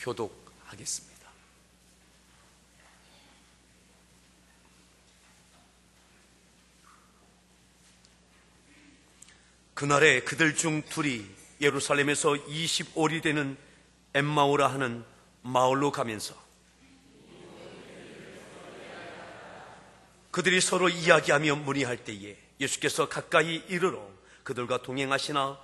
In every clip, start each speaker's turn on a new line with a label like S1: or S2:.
S1: 교독하겠습니다. 그날에 그들 중 둘이 예루살렘에서 25리 되는 엠마오라 하는 마을로 가면서 그들이 서로 이야기하며 문의할 때에 예수께서 가까이 이르러 그들과 동행하시나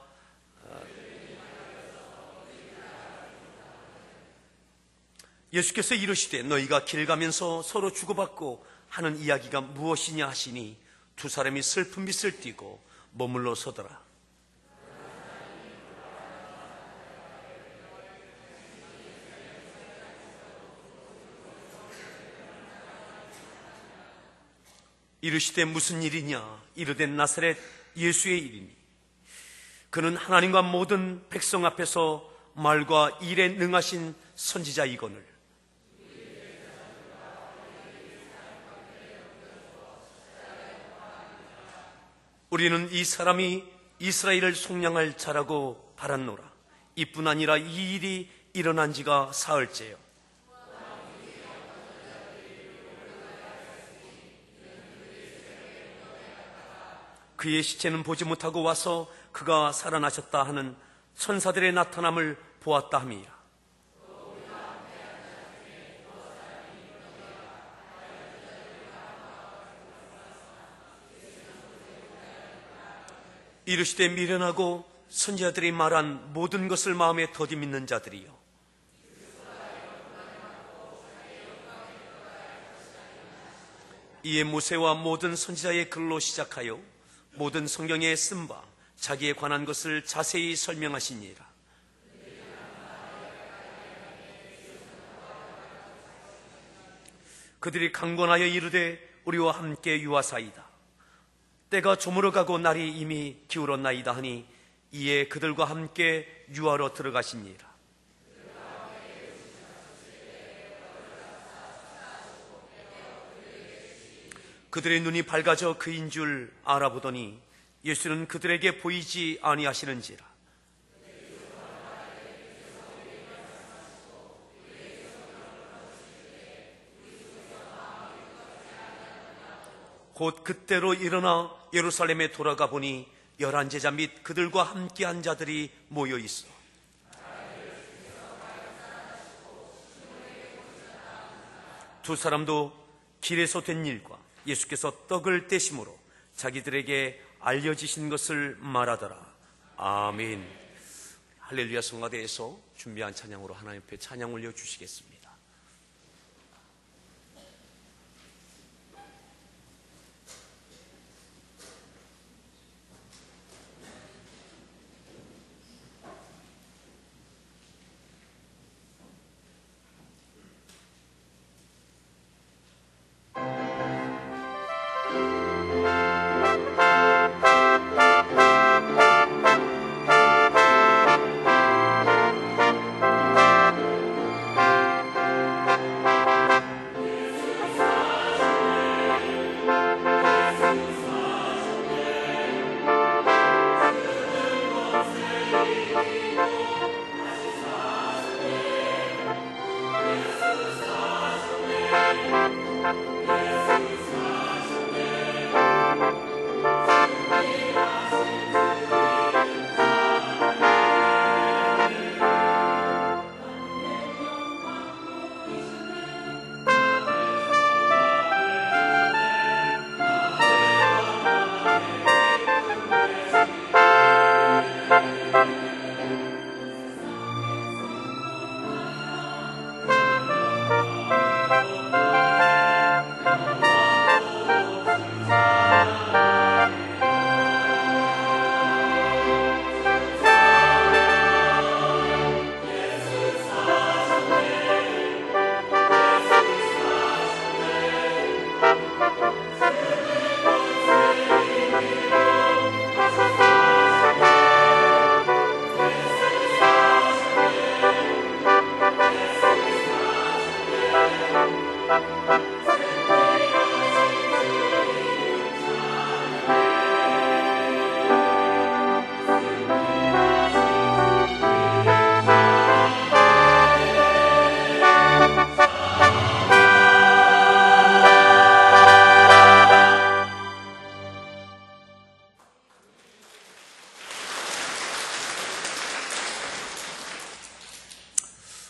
S1: 예수께서 이르시되 너희가 길 가면서 서로 주고받고 하는 이야기가 무엇이냐 하시니 두 사람이 슬픈 빛을 띠고 머물러 서더라. 이르시되 무슨 일이냐? 이르되 나사렛 예수의 일이니 그는 하나님과 모든 백성 앞에서 말과 일에 능하신 선지자이거늘 우리는 이 사람이 이스라엘을 속량할 자라고 바랐노라. 이뿐 아니라 이 일이 일어난 지가 사흘째요. 그의 시체는 보지 못하고 와서 그가 살아나셨다 하는 천사들의 나타남을 보았다 함이라. 이르시되 미련하고 선지자들이 말한 모든 것을 마음에 더디 믿는 자들이요 이에 모세와 모든 선지자의 글로 시작하여 모든 성경에 쓴 바 자기에 관한 것을 자세히 설명하시니라. 그들이 강권하여 이르되 우리와 함께 유하사이다. 때가 저물어가고 날이 이미 기울었나이다 하니 이에 그들과 함께 유하러 들어가시니라. 그들의 눈이 밝아져 그인 줄 알아보더니 예수는 그들에게 보이지 아니하시는지라. 곧 그때로 일어나 예루살렘에 돌아가 보니 11제자 및 그들과 함께한 자들이 모여 있어 두 사람도 길에서 된 일과 예수께서 떡을 떼심으로 자기들에게 알려지신 것을 말하더라. 아멘. 할렐루야. 성가대에서 준비한 찬양으로 하나님 앞에 찬양 올려주시겠습니다.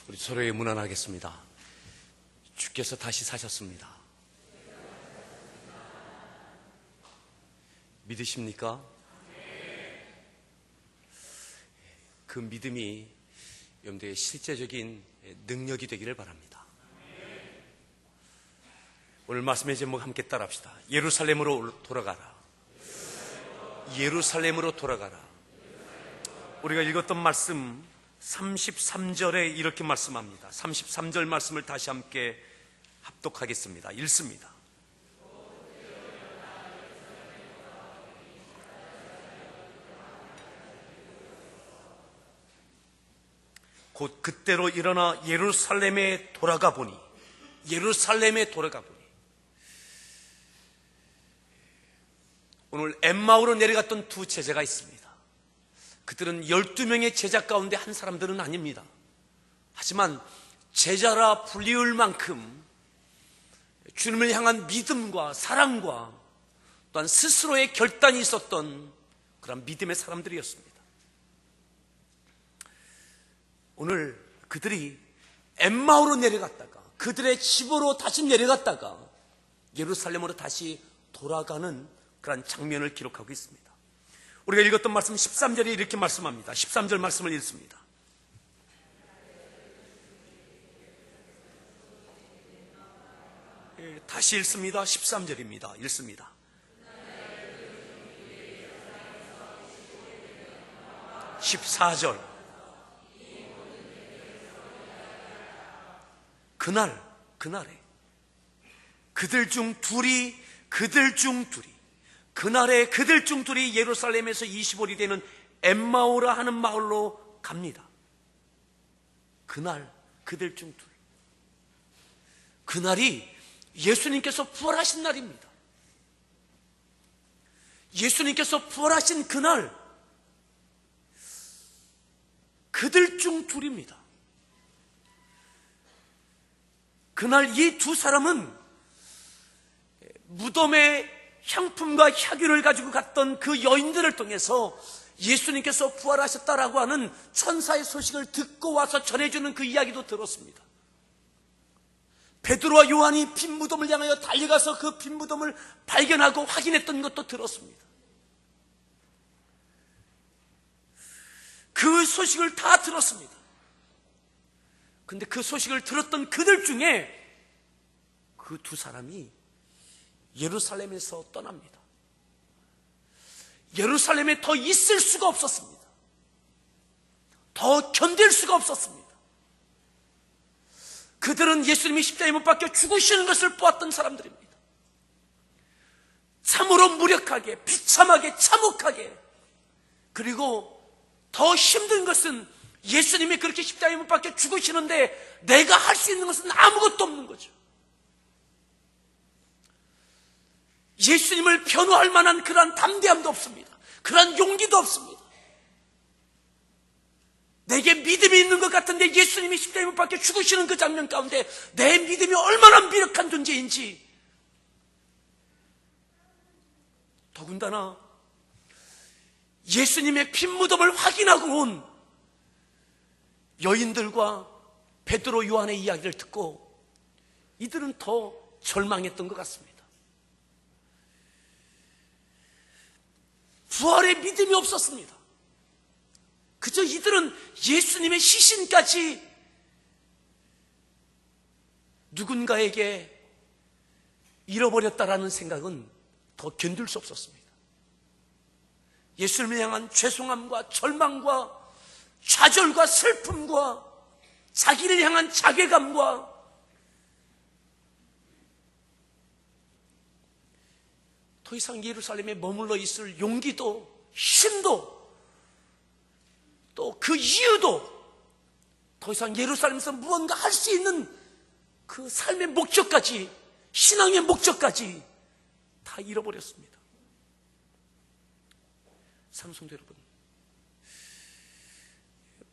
S1: 우리 서로의 문안하겠습니다. 주께서 다시 사셨습니다. 믿으십니까? 그 믿음이 여러분들의 실제적인 능력이 되기를 바랍니다. 오늘 말씀의 제목 함께 따라합시다. 예루살렘으로 돌아가라. 예루살렘으로 돌아가라. 우리가 읽었던 말씀 33절에 이렇게 말씀합니다. 33절 말씀을 다시 함께 합독하겠습니다. 읽습니다. 곧 그때로 일어나 예루살렘에 돌아가 보니, 예루살렘에 돌아가 보니, 오늘 엠마오로 내려갔던 두 제자가 있습니다. 그들은 12명의 제자 가운데 한 사람들은 아닙니다. 하지만 제자라 불리울 만큼 주님을 향한 믿음과 사랑과 또한 스스로의 결단이 있었던 그런 믿음의 사람들이었습니다. 오늘 그들이 엠마오로 내려갔다가 그들의 집으로 다시 내려갔다가 예루살렘으로 다시 돌아가는 그런 장면을 기록하고 있습니다. 우리가 읽었던 말씀 13절에 이렇게 말씀합니다. 13절 말씀을 읽습니다. 다시 읽습니다. 13절입니다. 읽습니다. (14절) 14절 그날에 그들 중 둘이 그날에 그들 중 둘이 예루살렘에서 20올이 되는 엠마오라 하는 마을로 갑니다. 그날 그들 중 둘. 그날이 예수님께서 부활하신 날입니다. 예수님께서 부활하신 그날 그들 중 둘입니다. 그날 이 두 사람은 무덤에 향품과 향유를 가지고 갔던 그 여인들을 통해서 예수님께서 부활하셨다라고 하는 천사의 소식을 듣고 와서 전해주는 그 이야기도 들었습니다. 베드로와 요한이 빈 무덤을 향하여 달려가서 그 빈 무덤을 발견하고 확인했던 것도 들었습니다. 그 소식을 다 들었습니다. 근데 그 소식을 들었던 그들 중에 그 두 사람이 예루살렘에서 떠납니다. 예루살렘에 더 있을 수가 없었습니다. 더 견딜 수가 없었습니다. 그들은 예수님이 십자가에 못 박혀 죽으시는 것을 보았던 사람들입니다. 참으로 무력하게, 비참하게, 참혹하게, 그리고 더 힘든 것은 예수님이 그렇게 십자가에 못 박혀 죽으시는데 내가 할 수 있는 것은 아무것도 없는 거죠. 예수님을 변호할 만한 그러한 담대함도 없습니다. 그러한 용기도 없습니다. 내게 믿음이 있는 것 같은데 예수님이 십자가에 못 박혀 죽으시는 그 장면 가운데 내 믿음이 얼마나 미력한 존재인지, 더군다나 예수님의 빈 무덤을 확인하고 온 여인들과 베드로 요한의 이야기를 듣고 이들은 더 절망했던 것 같습니다. 부활의 믿음이 없었습니다. 그저 이들은 예수님의 시신까지 누군가에게 잃어버렸다라는 생각은 더 견딜 수 없었습니다. 예수님을 향한 죄송함과 절망과 좌절과 슬픔과 자기를 향한 자괴감과 더 이상 예루살렘에 머물러 있을 용기도 힘도 또 그 이유도 더 이상 예루살렘에서 무언가 할 수 있는 그 삶의 목적까지, 신앙의 목적까지 다 잃어버렸습니다. 사랑성도 여러분,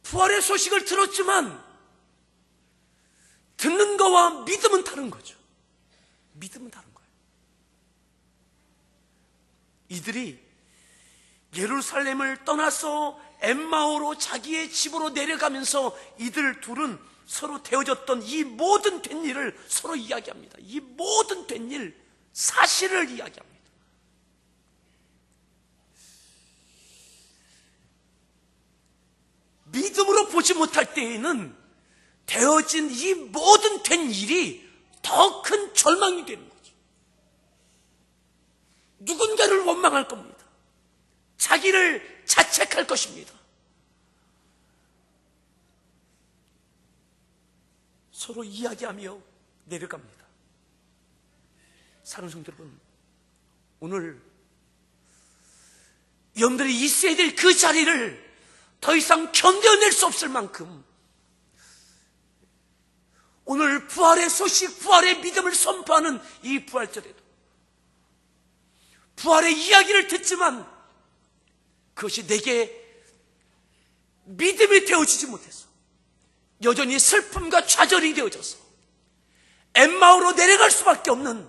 S1: 부활의 소식을 들었지만 듣는 거와 믿음은 다른 거죠. 믿음은 다른 거예요. 이들이 예루살렘을 떠나서 엠마오로 자기의 집으로 내려가면서 이들 둘은 서로 되어졌던 이 모든 된 일을 서로 이야기합니다. 이 모든 된 일, 사실을 이야기합니다. 믿음으로 보지 못할 때에는 되어진 이 모든 된 일이 더 큰 절망이 되는 거죠. 누군가를 원망할 겁니다. 자기를 자책할 것입니다. 서로 이야기하며 내려갑니다. 사랑하는 성도 여러분, 오늘 여러분들이 있어야 될 그 자리를 더 이상 견뎌낼 수 없을 만큼 오늘 부활의 소식, 부활의 믿음을 선포하는 이 부활절에도 부활의 이야기를 듣지만 그것이 내게 믿음이 되어지지 못해서 여전히 슬픔과 좌절이 되어져서 엠마오로 내려갈 수밖에 없는,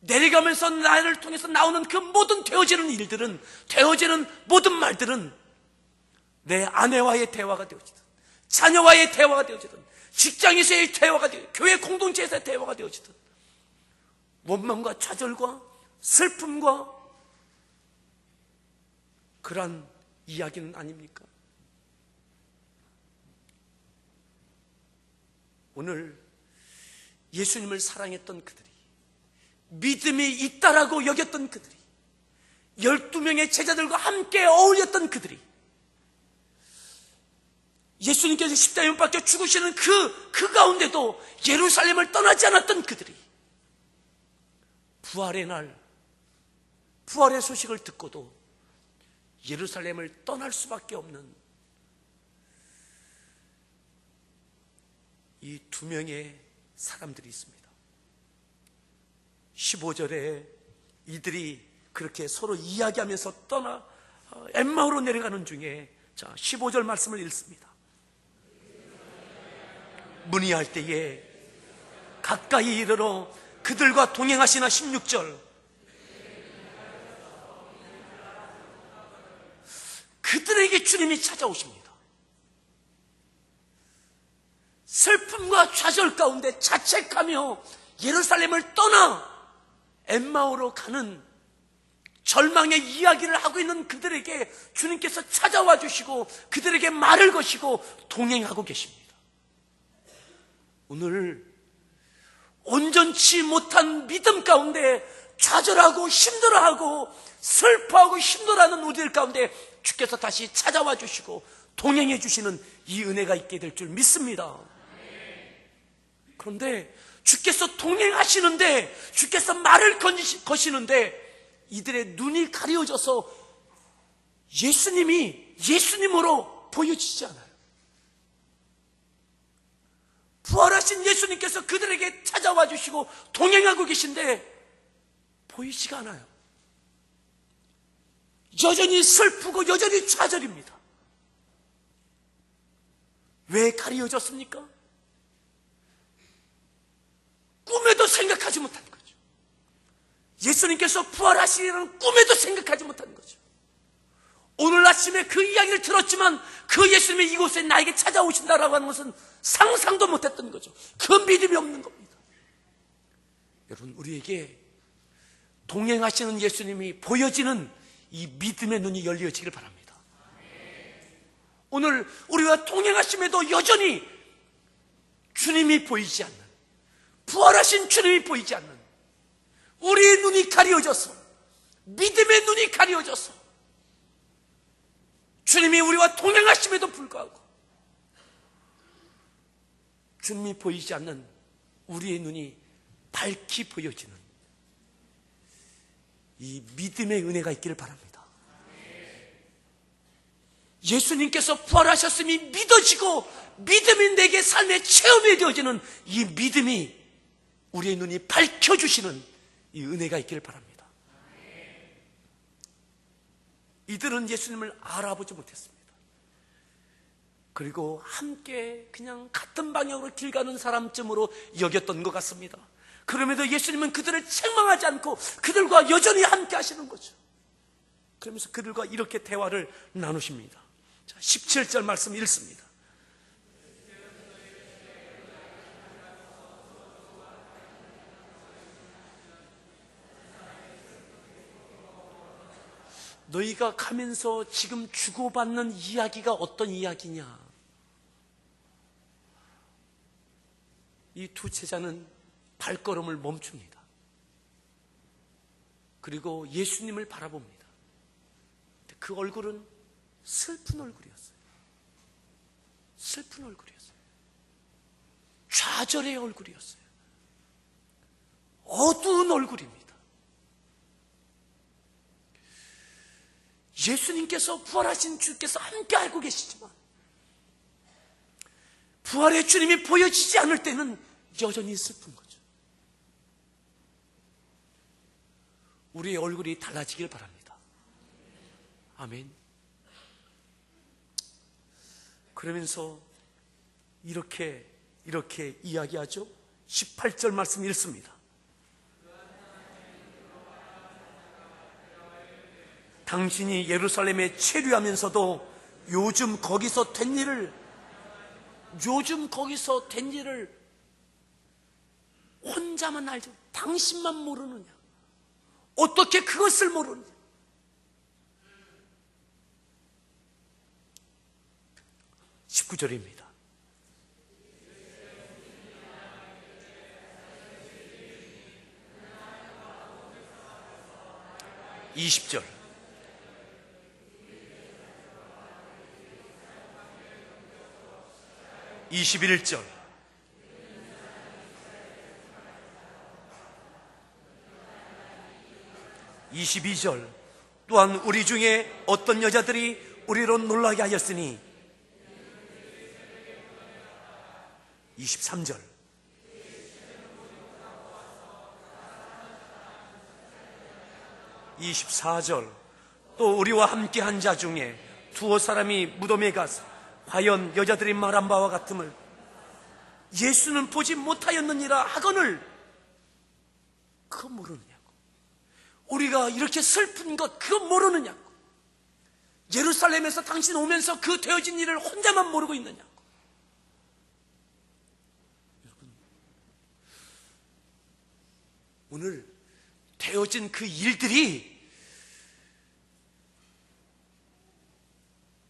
S1: 내려가면서 나를 통해서 나오는 그 모든 되어지는 일들은, 되어지는 모든 말들은 내 아내와의 대화가 되어지든, 자녀와의 대화가 되어지든, 직장에서의 대화가 되어지든, 교회 공동체에서의 대화가 되어지든 원망과 좌절과 슬픔과 그러한 이야기는 아닙니까? 오늘 예수님을 사랑했던 그들이, 믿음이 있다라고 여겼던 그들이, 12명의 제자들과 함께 어울렸던 그들이, 예수님께서 십자가에 못 박혀 죽으시는 그 가운데도 예루살렘을 떠나지 않았던 그들이 부활의 날, 부활의 소식을 듣고도 예루살렘을 떠날 수밖에 없는 이 두 명의 사람들이 있습니다. 15절에 이들이 그렇게 서로 이야기하면서 엠마오로 내려가는 중에 15절 말씀을 읽습니다. 문의할 때에 가까이 이르러 그들과 동행하시나. 16절, 그들에게 주님이 찾아오십니다. 슬픔과 좌절 가운데 자책하며 예루살렘을 떠나 엠마오로 가는 절망의 이야기를 하고 있는 그들에게 주님께서 찾아와 주시고 그들에게 말을 거시고 동행하고 계십니다. 오늘 온전치 못한 믿음 가운데 좌절하고 힘들어하고 슬퍼하고 힘들어하는 우리들 가운데 주께서 다시 찾아와 주시고 동행해 주시는 이 은혜가 있게 될 줄 믿습니다. 그런데 주께서 동행하시는데, 주께서 말을 거시는데 이들의 눈이 가려져서 예수님이 예수님으로 보여지지 않아요. 부활하신 예수님께서 그들에게 찾아와 주시고 동행하고 계신데 보이지가 않아요. 여전히 슬프고 여전히 좌절입니다. 왜 가려졌습니까? 꿈에도 생각하지 못한 거죠. 예수님께서 부활하시리라는 꿈에도 생각하지 못한 거죠. 오늘 아침에 그 이야기를 들었지만 그 예수님이 이곳에 나에게 찾아오신다라고 하는 것은 상상도 못했던 거죠. 그 믿음이 없는 겁니다. 여러분, 우리에게 동행하시는 예수님이 보여지는 이 믿음의 눈이 열려지길 바랍니다. 오늘 우리와 동행하심에도 여전히 주님이 보이지 않는, 부활하신 주님이 보이지 않는, 우리의 눈이 가려져서, 믿음의 눈이 가려져서 주님이 우리와 동행하심에도 불구하고 주님이 보이지 않는 우리의 눈이 밝히 보여지는 이 믿음의 은혜가 있기를 바랍니다. 예수님께서 부활하셨음이 믿어지고 믿음이 내게 삶의 체험이 되어지는 이 믿음이 우리의 눈이 밝혀주시는 이 은혜가 있기를 바랍니다. 이들은 예수님을 알아보지 못했습니다. 그리고 함께 그냥 같은 방향으로 길 가는 사람쯤으로 여겼던 것 같습니다. 그럼에도 예수님은 그들을 책망하지 않고 그들과 여전히 함께 하시는 거죠. 그러면서 그들과 이렇게 대화를 나누십니다. 자, 17절 말씀 읽습니다. 너희가 가면서 지금 주고받는 이야기가 어떤 이야기냐? 이 두 제자는 발걸음을 멈춥니다. 그리고 예수님을 바라봅니다. 그 얼굴은 슬픈 얼굴이었어요. 슬픈 얼굴이었어요. 좌절의 얼굴이었어요. 어두운 얼굴입니다. 예수님께서 부활하신 주께서 함께 알고 계시지만 부활의 주님이 보여지지 않을 때는 여전히 슬픈 거죠. 우리의 얼굴이 달라지길 바랍니다. 아멘. 그러면서 이렇게 이야기하죠. 18절 말씀 읽습니다. 당신이 예루살렘에 체류하면서도 요즘 거기서 된 일을 혼자만 알죠. 당신만 모르느냐? 어떻게 그것을 모르느냐? 19절입니다. (20절) 21절 22절 또한 우리 중에 어떤 여자들이 우리로 놀라게 하였으니 23절 24절 또 우리와 함께 한 자 중에 두어 사람이 무덤에 가서 과연 여자들이 말한 바와 같음을 예수는 보지 못하였느니라 하거늘 그거 모르느냐고. 우리가 이렇게 슬픈 것 그거 모르느냐고. 예루살렘에서 당신 오면서 그 되어진 일을 혼자만 모르고 있느냐고. 여러분, 오늘 되어진 그 일들이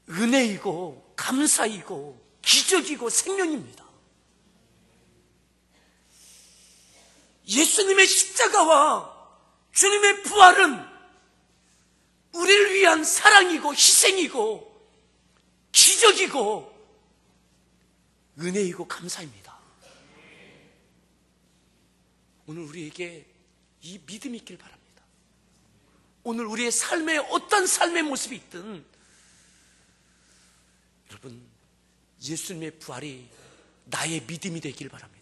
S1: 은혜이고 감사이고 기적이고 생명입니다. 예수님의 십자가와 주님의 부활은 우리를 위한 사랑이고 희생이고 기적이고 은혜이고 감사입니다. 오늘 우리에게 이 믿음이 있길 바랍니다. 오늘 우리의 삶에 어떤 삶의 모습이 있든 여러분 예수님의 부활이 나의 믿음이 되길 바랍니다.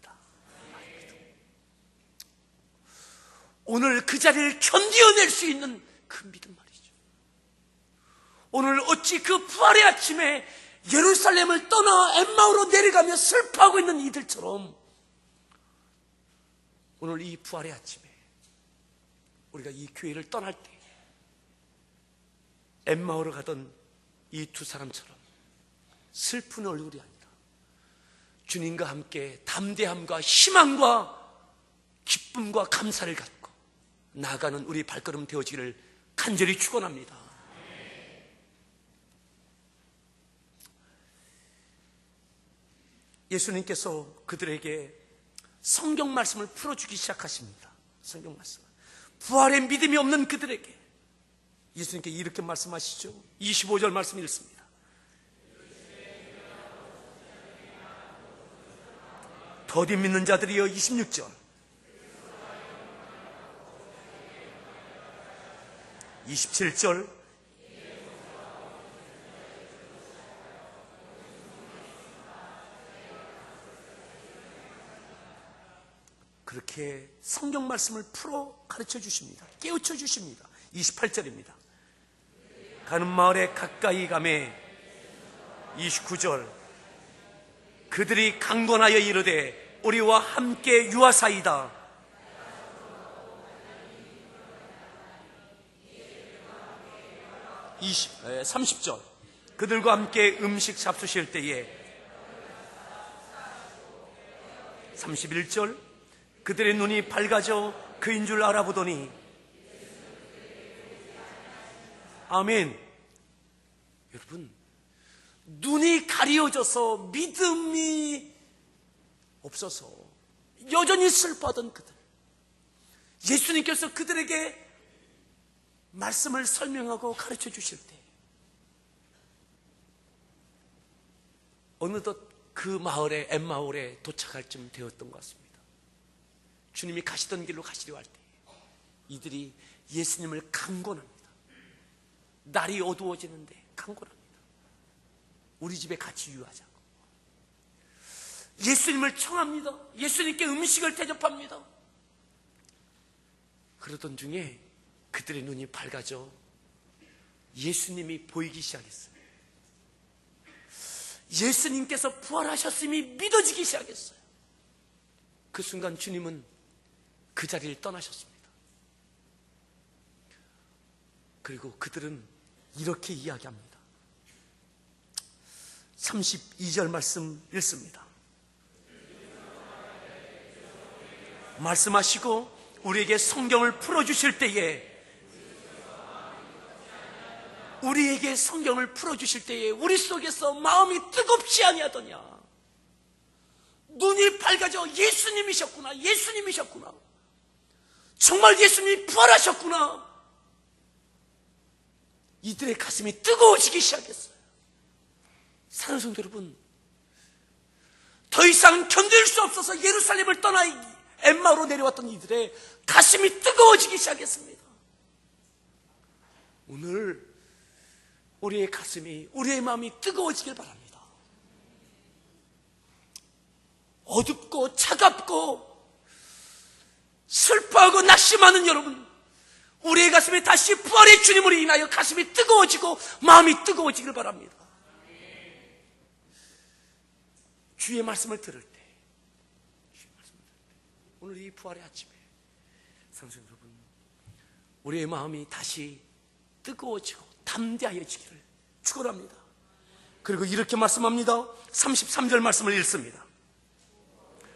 S1: 오늘 그 자리를 견디어낼 수 있는 그 믿음 말이죠. 오늘 어찌 그 부활의 아침에 예루살렘을 떠나 엠마오로 내려가며 슬퍼하고 있는 이들처럼 오늘 이 부활의 아침에 우리가 이 교회를 떠날 때 엠마오로 가던 이 두 사람처럼 슬픈 얼굴이 아니라 주님과 함께 담대함과 희망과 기쁨과 감사를 갖고 나아가는 우리 발걸음 되어지기를 간절히 축원합니다. 예수님께서 그들에게 성경 말씀을 풀어주기 시작하십니다. 성경 말씀. 부활의 믿음이 없는 그들에게 예수님께 이렇게 말씀하시죠. 25절 말씀 읽습니다. 더디 믿는 자들이여 26절 27절 그렇게 성경 말씀을 풀어 가르쳐 주십니다. 깨우쳐 주십니다. 28절입니다. 가는 마을에 가까이 가매 29절 그들이 강권하여 이르되 우리와 함께 유하사이다. 30절 그들과 함께 음식 잡수실 때에 31절 그들의 눈이 밝아져 그인 줄 알아보더니 아멘. 여러분, 눈이 가려져서 믿음이 없어서 여전히 슬퍼하던 그들, 예수님께서 그들에게 말씀을 설명하고 가르쳐 주실 때 어느덧 그 마을에 엠마올에 도착할 쯤 되었던 것 같습니다. 주님이 가시던 길로 가시려 할 때 이들이 예수님을 강권합니다. 날이 어두워지는데 강권합니다. 우리 집에 같이 유하자고. 예수님을 청합니다. 예수님께 음식을 대접합니다. 그러던 중에 그들의 눈이 밝아져 예수님이 보이기 시작했어요. 예수님께서 부활하셨음이 믿어지기 시작했어요. 그 순간 주님은 그 자리를 떠나셨습니다. 그리고 그들은 이렇게 이야기합니다. 32절 말씀 읽습니다. 말씀하시고 우리에게 성경을 풀어주실 때에 우리 속에서 마음이 뜨겁지 아니하더냐. 눈이 밝아져 예수님이셨구나. 정말 예수님이 부활하셨구나. 이들의 가슴이 뜨거워지기 시작했어요. 사랑하는 성도 여러분, 더 이상 견딜 수 없어서 예루살렘을 떠나 엠마오로 내려왔던 이들의 가슴이 뜨거워지기 시작했습니다. 오늘 우리의 가슴이, 우리의 마음이 뜨거워지길 바랍니다. 어둡고 차갑고 슬퍼하고 낙심하는 여러분, 우리의 가슴에 다시 부활의 주님으로 인하여 가슴이 뜨거워지고 마음이 뜨거워지길 바랍니다. 주의 말씀을 들을 때, 오늘 이 부활의 아침에 성도 여러분, 우리의 마음이 다시 뜨거워지고 담대하여지기를 축원합니다. 그리고 이렇게 말씀합니다. 33절 말씀을 읽습니다.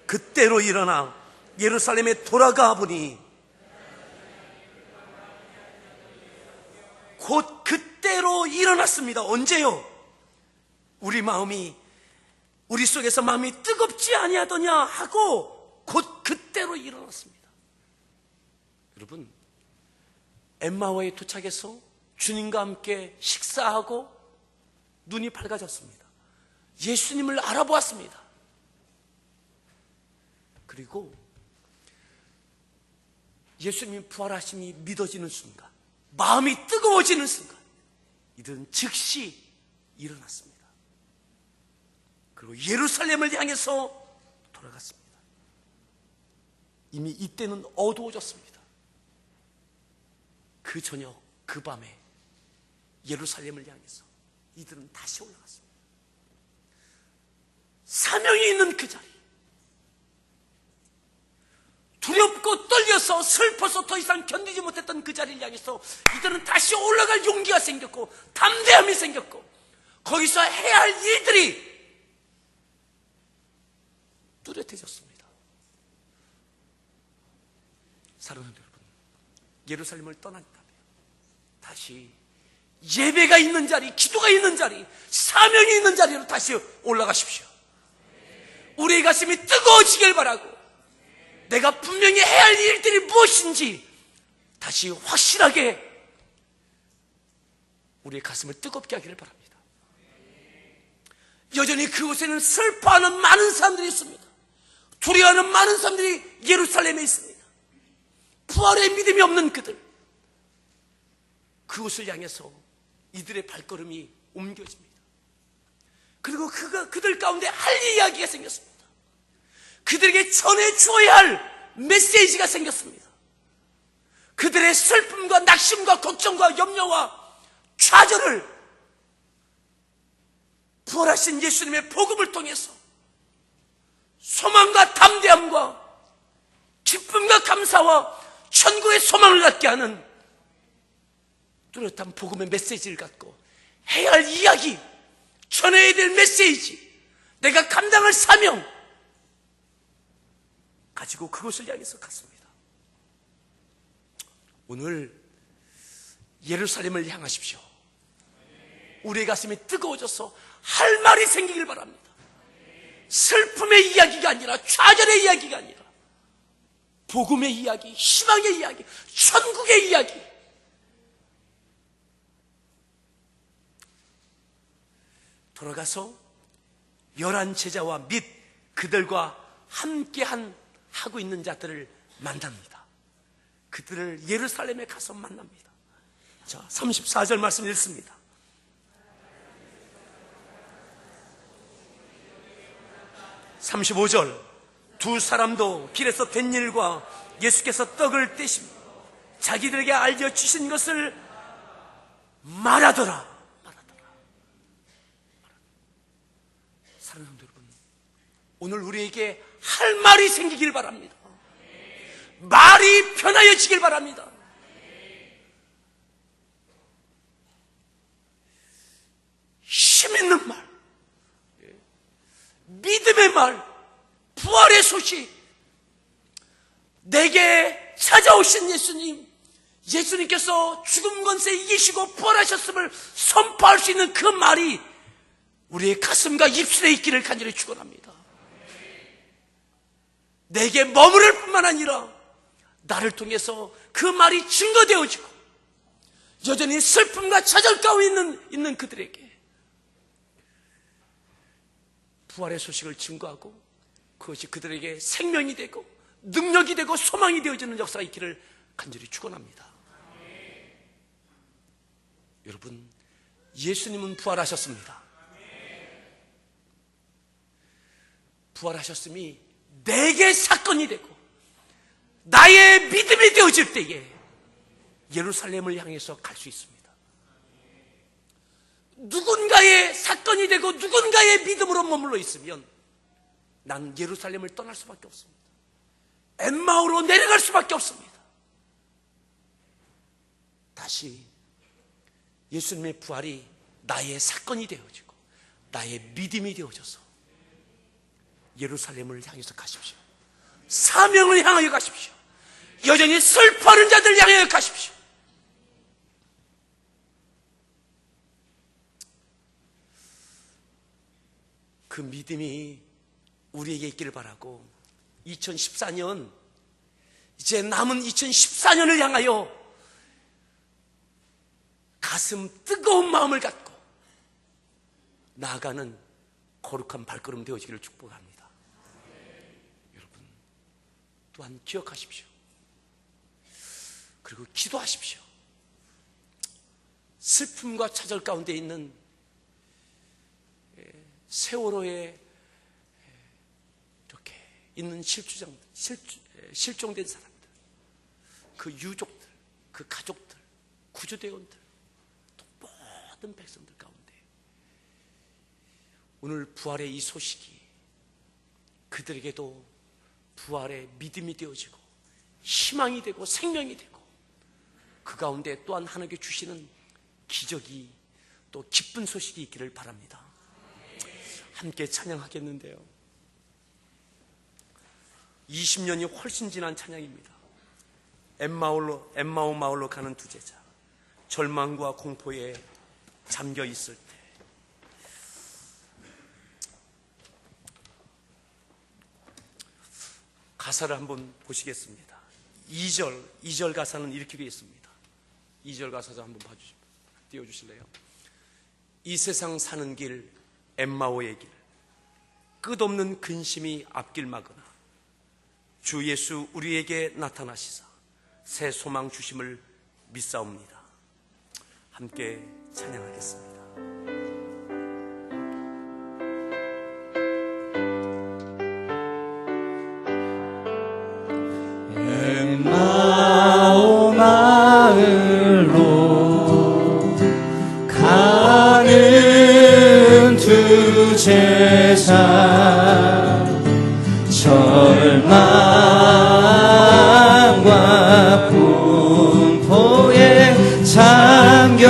S1: 그때로 일어나 예루살렘에 돌아가 보니, 곧 그때로 일어났습니다. 언제요? 우리 속에서 마음이 뜨겁지 아니하더냐 하고 곧 그때로 일어났습니다. 여러분, 엠마오에 도착해서 주님과 함께 식사하고 눈이 밝아졌습니다. 예수님을 알아보았습니다. 그리고 예수님이 부활하심이 믿어지는 순간, 마음이 뜨거워지는 순간 이들은 즉시 일어났습니다. 그리고 예루살렘을 향해서 돌아갔습니다. 이미 이때는 어두워졌습니다. 그 저녁, 그 밤에 예루살렘을 향해서 이들은 다시 올라갔습니다. 사명이 있는 그 자리, 두렵고 떨려서 슬퍼서 더 이상 견디지 못했던 그 자리를 향해서 이들은 다시 올라갈 용기가 생겼고 담대함이 생겼고, 거기서 해야 할 일들이 뚜렷해졌습니다. 사랑하는 여러분, 예루살렘을 떠났다면 다시 예배가 있는 자리, 기도가 있는 자리, 사명이 있는 자리로 다시 올라가십시오. 우리의 가슴이 뜨거워지길 바라고, 내가 분명히 해야 할 일들이 무엇인지 다시 확실하게 우리의 가슴을 뜨겁게 하기를 바랍니다. 여전히 그곳에는 슬퍼하는 많은 사람들이 있습니다. 두려워하는 많은 사람들이 예루살렘에 있습니다. 부활의 믿음이 없는 그들, 그곳을 향해서 이들의 발걸음이 옮겨집니다. 그리고 그들 가운데 할 이야기가 생겼습니다. 그들에게 전해주어야 할 메시지가 생겼습니다. 그들의 슬픔과 낙심과 걱정과 염려와 좌절을 부활하신 예수님의 복음을 통해서 소망과 담대함과 기쁨과 감사와 천국의 소망을 갖게 하는 뚜렷한 복음의 메시지를 갖고 해야 할 이야기, 전해야 될 메시지, 내가 감당할 사명 가지고 그곳을 향해서 갔습니다. 오늘 예루살렘을 향하십시오. 우리의 가슴이 뜨거워져서 할 말이 생기길 바랍니다. 슬픔의 이야기가 아니라, 좌절의 이야기가 아니라, 복음의 이야기, 희망의 이야기, 천국의 이야기. 돌아가서 11 제자와 및 그들과 함께 하고 있는 자들을 만납니다. 그들을 예루살렘에 가서 만납니다. 자, 34절 말씀 읽습니다. (35절) 두 사람도 길에서 된 일과 예수께서 떡을 떼시며 자기들에게 알려주신 것을 말하더라. 사랑하는 여러분, 오늘 우리에게 할 말이 생기길 바랍니다. 말이 변화여지길 바랍니다. 힘 있는 말, 믿음의 말, 부활의 소식, 내게 찾아오신 예수님께서 죽음 권세 이기시고 부활하셨음을 선포할 수 있는 그 말이 우리의 가슴과 입술에 있기를 간절히 축원합니다. 내게 머무를 뿐만 아니라 나를 통해서 그 말이 증거되어지고 여전히 슬픔과 좌절 가운데 있는 그들에게 부활의 소식을 증거하고 그것이 그들에게 생명이 되고 능력이 되고 소망이 되어지는 역사가 있기를 간절히 축원합니다. 여러분, 예수님은 부활하셨습니다. 부활하셨음이 내게 사건이 되고 나의 믿음이 되어질 때에 예루살렘을 향해서 갈 수 있습니다. 누군가의 사건이 되고 누군가의 믿음으로 머물러 있으면 난 예루살렘을 떠날 수밖에 없습니다. 엠마오로 내려갈 수밖에 없습니다. 다시 예수님의 부활이 나의 사건이 되어지고 나의 믿음이 되어져서 예루살렘을 향해서 가십시오. 사명을 향하여 가십시오. 여전히 슬퍼하는 자들 향하여 가십시오. 그 믿음이 우리에게 있기를 바라고 2014년, 이제 남은 2014년을 향하여 가슴 뜨거운 마음을 갖고 나아가는 거룩한 발걸음 되어지기를 축복합니다. 여러분, 또한 기억하십시오. 그리고 기도하십시오. 슬픔과 좌절 가운데 있는 세월호에 이렇게 있는 실종된 사람들, 그 유족들, 그 가족들, 구조대원들, 또 모든 백성들 가운데 오늘 부활의 이 소식이 그들에게도 부활의 믿음이 되어지고 희망이 되고 생명이 되고 그 가운데 또한 하나님께 주시는 기적이 또 기쁜 소식이 있기를 바랍니다. 함께 찬양하겠는데요, 20년이 훨씬 지난 찬양입니다. 엠마오 마을로 가는 두 제자, 절망과 공포에 잠겨 있을 때 가사를 한번 보시겠습니다. 2절 가사는 이렇게 되어 있습니다. 2절 가사를 한번 띄워주실래요? 이 세상 사는 길 엠마오의 길, 끝없는 근심이 앞길 막으나 주 예수 우리에게 나타나시사 새 소망 주심을 믿사옵니다. 함께 찬양하겠습니다.
S2: 엠마오 마을로 가는 두 제자, 절망과 공포에 잠겨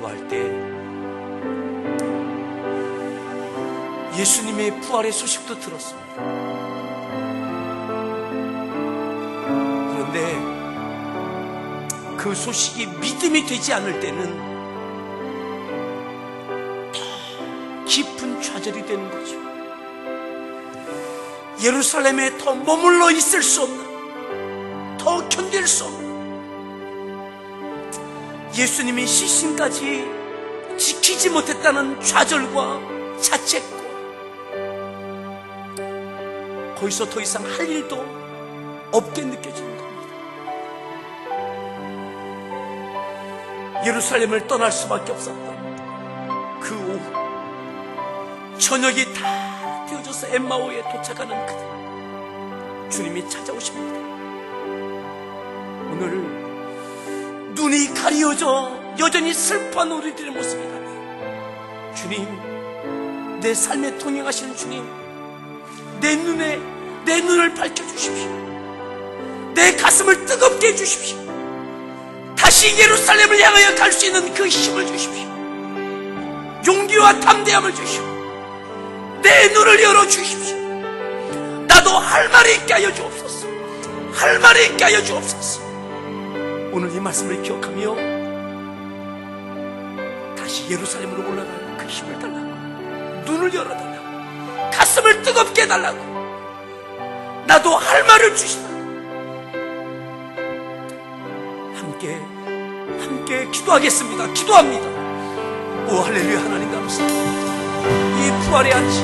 S1: 기도할 때 예수님의 부활의 소식도 들었습니다. 그런데 그 소식이 믿음이 되지 않을 때는 더 깊은 좌절이 되는 거죠. 예루살렘에 더 머물러 있을 수 없는, 더 견딜 수 없는, 예수님이 시신까지 지키지 못했다는 좌절과 자책과 거기서 더 이상 할 일도 없게 느껴지는 겁니다. 예루살렘을 떠날 수밖에 없었던 그 오후, 저녁이 다 되어져서 엠마오에 도착하는 그들, 주님이 찾아오십니다. 오늘 눈이 가리워져 여전히 슬퍼한 우리들의 모습이 가네. 주님, 내 삶에 통행하시는 주님, 내 눈을 밝혀주십시오. 내 가슴을 뜨겁게 해주십시오. 다시 예루살렘을 향하여 갈 수 있는 그 힘을 주십시오. 용기와 담대함을 주시오. 내 눈을 열어주십시오. 나도 할 말이 있게 하여 주옵소서. 할 말이 있게 하여 주옵소서. 오늘 이 말씀을 기억하며 다시 예루살렘으로 올라가는 그 힘을 달라고, 눈을 열어달라고, 가슴을 뜨겁게 해달라고, 나도 할 말을 주시라. 함께 기도하겠습니다. 기도합니다. 오 할렐루야. 하나님 감사합니다. 이 부활의 아침,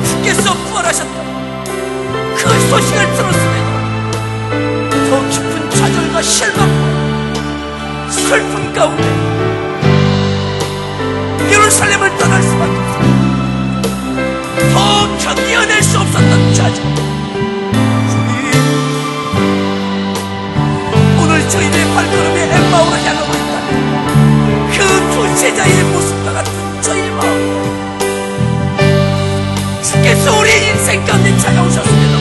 S1: 주께서 부활하셨다 그 소식을 들었음에도 더 깊은 좌절과 실망과 슬픔 가운데 예루살렘을 떠날 수밖에 없습니다. 더 견뎌낼 수 없었던 좌절. 주님, 오늘 저희들의 발걸음이 엠마오로 향하고 있다는 그 두 제자의 모습과 같은 저희의 마음, 주께서 우리의 인생 가운데 찾아오셨습니다.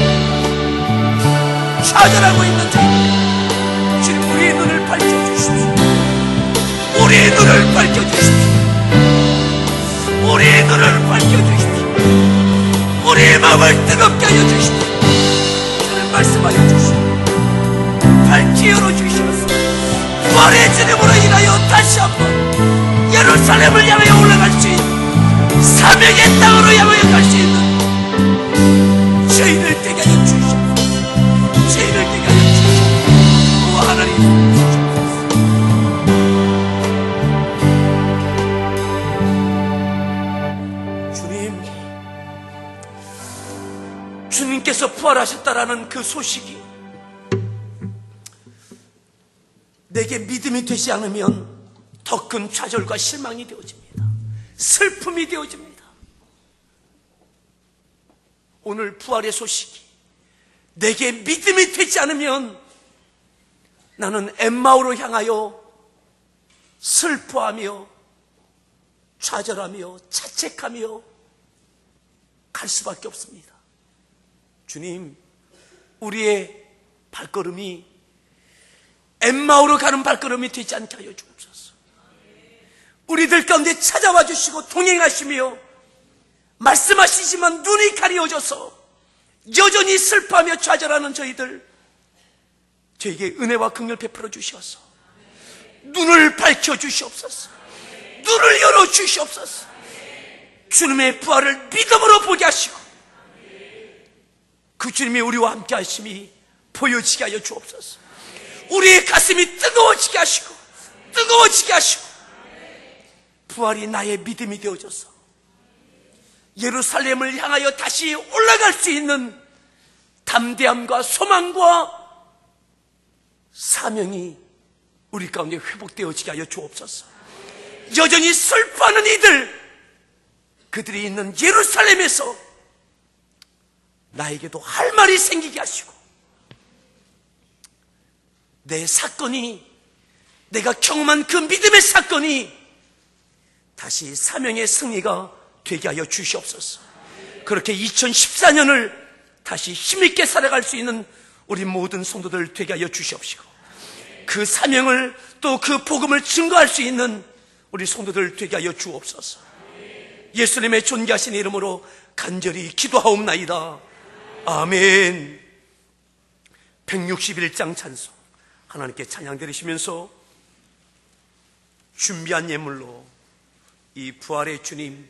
S1: 좌절하고 있는 저희들, 주님, 우리의 눈을 밝혀주십시오. 우리의 눈을 밝혀주십시오. 우리의 눈을 밝혀주십시오. 우리의 마음을 뜨겁게 하여 주십시오. 주님, 말씀하여 주시오. 밝히 열어주시옵소서. 부활의 주님으로 인하여 다시 한번 예루살렘을 향하여 올라갈 수 있는, 사명의 땅으로 향하여 갈 수 있는 저희들 되게 하여 주시옵소서. 저희들 되게 하여 주시옵소서. 오 하나님, 주님께서 부활하셨다라는 그 소식이 내게 믿음이 되지 않으면 더 큰 좌절과 실망이 되어집니다. 슬픔이 되어집니다. 오늘 부활의 소식이 내게 믿음이 되지 않으면 나는 엠마오로 향하여 슬퍼하며 좌절하며 자책하며 갈 수밖에 없습니다. 주님, 우리의 발걸음이 엠마오로 가는 발걸음이 되지 않게 하여 주옵소서. 우리들 가운데 찾아와 주시고 동행하시며 말씀하시지만 눈이 가리워져서 여전히 슬퍼하며 좌절하는 저희에게 은혜와 긍휼 베풀어 주시옵소서. 눈을 밝혀 주시옵소서. 눈을 열어 주시옵소서. 주님의 부활을 믿음으로 보게 하시고 그 주님이 우리와 함께 하심이 보여지게 하여 주옵소서. 우리의 가슴이 뜨거워지게 하시고 부활이 나의 믿음이 되어져서 예루살렘을 향하여 다시 올라갈 수 있는 담대함과 소망과 사명이 우리 가운데 회복되어지게 하여 주옵소서. 여전히 슬퍼하는 그들이 있는 예루살렘에서 나에게도 할 말이 생기게 하시고 내 사건이, 내가 경험한 그 믿음의 사건이 다시 사명의 승리가 되게 하여 주시옵소서. 그렇게 2014년을 다시 힘있게 살아갈 수 있는 우리 모든 성도들 되게 하여 주시옵시고 그 사명을 또 그 복음을 증거할 수 있는 우리 성도들 되게 하여 주옵소서. 예수님의 존귀하신 이름으로 간절히 기도하옵나이다. 아멘. 161장 찬송 하나님께 찬양 드리시면서 준비한 예물로 이 부활의 주님